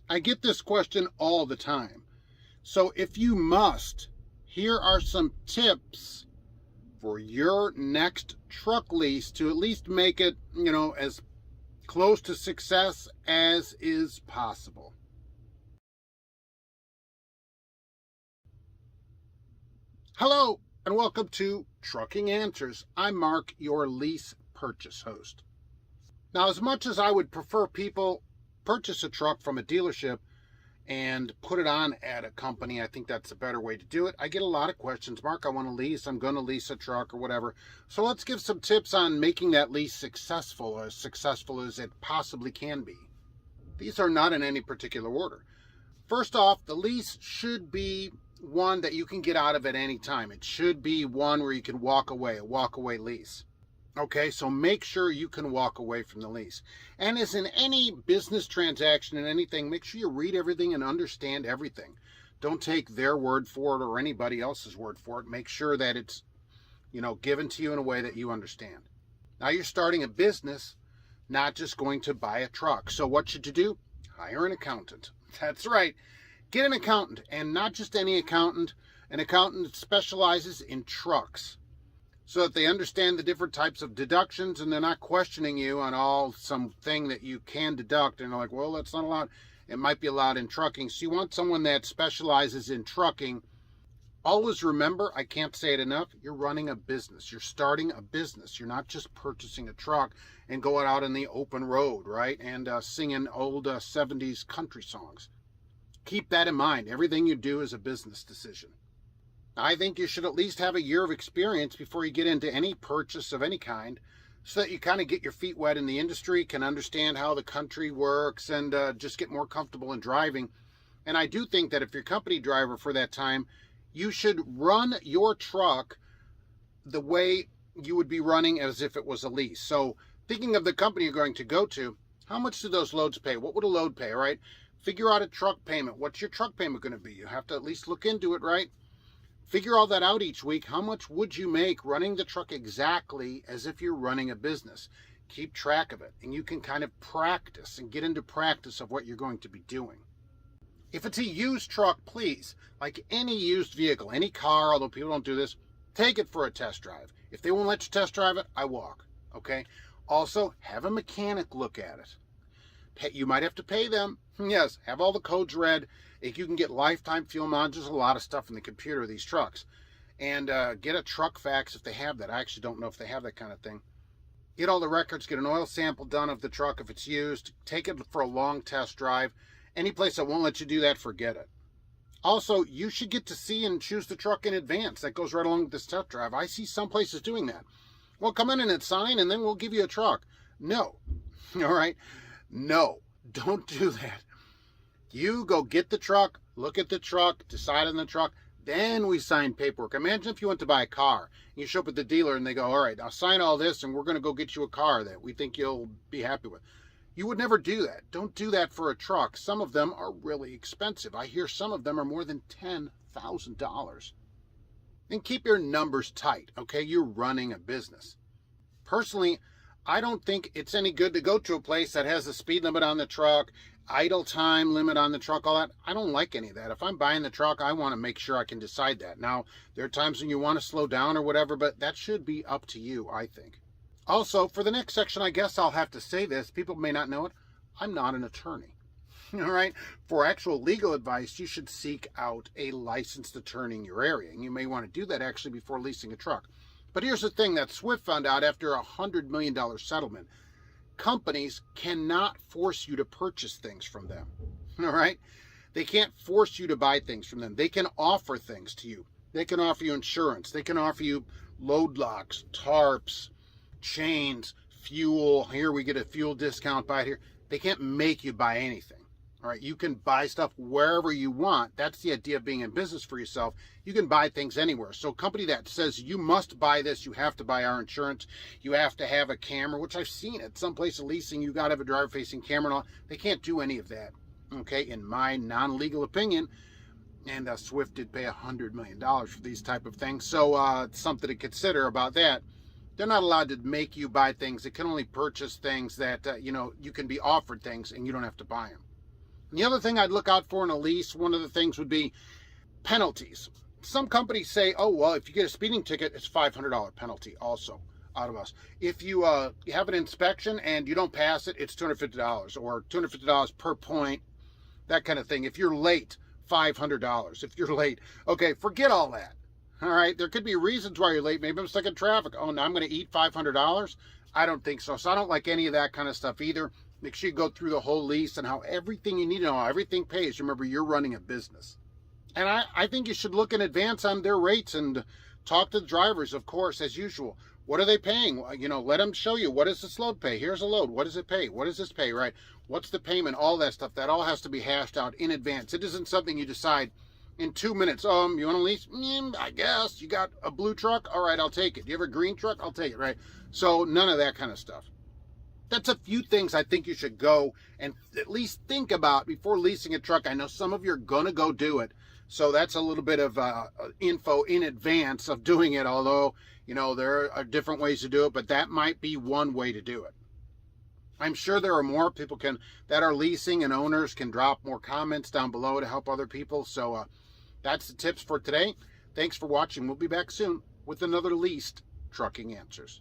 I get this question all the time. So if you must, here are some tips for your next truck lease to at least make it, as close to success as is possible. Hello, and welcome to Trucking Answers. I'm Mark, your lease purchase host. Now, as much as I would prefer people purchase a truck from a dealership and put it on at a company, I think that's a better way to do it. I get a lot of questions. Mark, I want to lease. I'm going to lease a truck or whatever. So let's give some tips on making that lease successful as it possibly can be. These are not in any particular order. First off, the lease should be one that you can get out of at any time. It should be one where you can walk away, a walk-away lease. Okay, so make sure you can walk away from the lease. And as in any business transaction and anything, make sure you read everything and understand everything. Don't take their word for it or anybody else's word for it. Make sure that it's, given to you in a way that you understand. Now you're starting a business, not just going to buy a truck. So what should you do? Hire an accountant. That's right. Get an accountant, and not just any accountant, an accountant that specializes in trucks, so that they understand the different types of deductions and they're not questioning you on something that you can deduct and they're like, well, that's not allowed. It might be allowed in trucking. So you want someone that specializes in trucking. Always remember, I can't say it enough, you're running a business. You're starting a business. You're not just purchasing a truck and going out in the open road, right? And singing old 70s country songs. Keep that in mind. Everything you do is a business decision. I think you should at least have a year of experience before you get into any purchase of any kind, so that you kind of get your feet wet in the industry, can understand how the country works, and just get more comfortable in driving. And I do think that if you're company driver for that time, you should run your truck the way you would be running as if it was a lease. So thinking of the company you're going to go to, how much do those loads pay? What would a load pay, right? Figure out a truck payment. What's your truck payment going to be? You have to at least look into it, right? Figure all that out each week. How much would you make running the truck exactly as if you're running a business? Keep track of it, and you can kind of practice and get into practice of what you're going to be doing. If it's a used truck, please, like any used vehicle, any car, although people don't do this, take it for a test drive. If they won't let you test drive it, I walk, okay? Also, have a mechanic look at it. You might have to pay them. Yes, have all the codes read. If you can get lifetime fuel mileage, there's a lot of stuff in the computer of these trucks. And get a truck fax if they have that. I actually don't know if they have that kind of thing. Get all the records, get an oil sample done of the truck if it's used. Take it for a long test drive. Any place that won't let you do that, forget it. Also, you should get to see and choose the truck in advance. That goes right along with this test drive. I see some places doing that. Well, come in and sign, and then we'll give you a truck. No. All right? No. Don't do that. You go get the truck, look at the truck, decide on the truck, then we sign paperwork. Imagine if you went to buy a car, and you show up at the dealer and they go, all right, I'll sign all this and we're going to go get you a car that we think you'll be happy with. You would never do that. Don't do that for a truck. Some of them are really expensive. I hear some of them are more than $10,000. And keep your numbers tight, okay? You're running a business. Personally, I don't think it's any good to go to a place that has a speed limit on the truck, idle time limit on the truck, all that. I don't like any of that. If I'm buying the truck, I want to make sure I can decide that. Now, there are times when you want to slow down or whatever, but that should be up to you, I think. Also, for the next section, I guess I'll have to say this. People may not know it. I'm not an attorney. All right? For actual legal advice, you should seek out a licensed attorney in your area. And you may want to do that actually before leasing a truck. But here's the thing that Swift found out after a $100 million settlement. Companies cannot force you to purchase things from them. All right? They can't force you to buy things from them. They can offer things to you. They can offer you insurance. They can offer you load locks, tarps, chains, fuel. Here we get a fuel discount, buy it here. They can't make you buy anything. All right, you can buy stuff wherever you want. That's the idea of being in business for yourself. You can buy things anywhere. So a company that says you must buy this, you have to buy our insurance, you have to have a camera, which I've seen at some place of leasing, you got to have a driver-facing camera and all. They can't do any of that, okay, in my non-legal opinion. And Swift did pay $100 million for these type of things. So it's something to consider about that. They're not allowed to make you buy things. They can only purchase things that, you can be offered things and you don't have to buy them. The other thing I'd look out for in a lease, one of the things would be penalties. Some companies say, oh, well, if you get a speeding ticket, it's $500 penalty also out of us. If you have an inspection and you don't pass it, it's $250 or $250 per point, that kind of thing. If you're late, $500. If you're late, okay, forget all that. All right, there could be reasons why you're late. Maybe I'm stuck in traffic. Oh, now I'm going to eat $500? I don't think so. So I don't like any of that kind of stuff either. Make sure you go through the whole lease and how everything you need to know, how everything pays. Remember, you're running a business. And I think you should look in advance on their rates and talk to the drivers, of course, as usual. What are they paying? You know, let them show you. What does this load pay? Here's a load. What does it pay? What does this pay, right? What's the payment? All that stuff. That all has to be hashed out in advance. It isn't something you decide in 2 minutes. You want to lease? I guess. You got a blue truck? All right, I'll take it. You have a green truck? I'll take it, right? So none of that kind of stuff. That's a few things I think you should go and at least think about before leasing a truck. I know some of you are going to go do it. So that's a little bit of info in advance of doing it, although, you know, there are different ways to do it, but that might be one way to do it. I'm sure there are more people that are leasing, and owners can drop more comments down below to help other people. So that's the tips for today. Thanks for watching. We'll be back soon with another Leased Trucking Answers.